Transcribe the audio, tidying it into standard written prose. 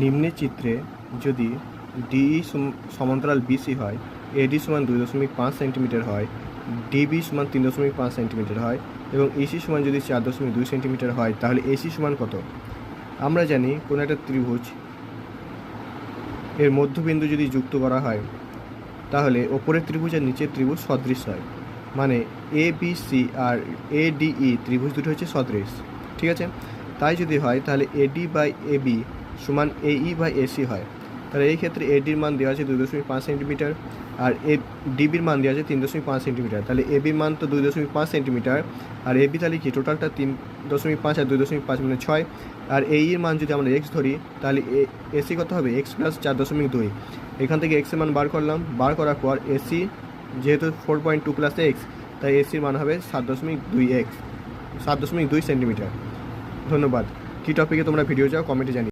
নিম্নে চিত্রে যদি ডিই সমান্তরাল বিসি হয়, এডি সমান 2.5 সেন্টিমিটার হয়, ডিবি সমান 3.5 সেন্টিমিটার হয় এবং এসি সমান যদি 4.2 সেন্টিমিটার হয়, তাহলে এসি সমান কত? আমরা জানি কোনো একটা ত্রিভুজ এর মধ্যবিন্দু যদি যুক্ত করা হয় তাহলে ওপরের ত্রিভুজ আর নিচের ত্রিভুজ সদৃশ হয়, মানে A B C R A DE ত্রিভুজ দুটো হচ্ছে সদৃশ। ঠিক আছে, তাই যদি হয় তাহলে এডি বাই এবি সমান এই বাই এসি হয়। তাহলে এই ক্ষেত্রে এডির মান দেওয়া আছে 2.5 সেন্টিমিটার আর ডিবির মান দেওয়া আছে 3.5 সেন্টিমিটার। তাহলে এবির মান তো 2.5 সেন্টিমিটার আর এবি তাহলে কি টোটালটা 3.5 আর 2.5 মানে 6। আর এইর মান যদি আমরা এক্স ধরি তাহলে এসি কত হবে? X plus 4.2। এখান থেকে এক্সের মান বার করলাম, বার করার পর এসি যেহেতু 4.2 প্লাস এক্স, তাই এসির মান হবে 7.2 এক্স, 7.2 সেন্টিমিটার। ধন্যবাদ। কী টপিকে তোমরা ভিডিও চাও কমেন্টে জানিয়ে।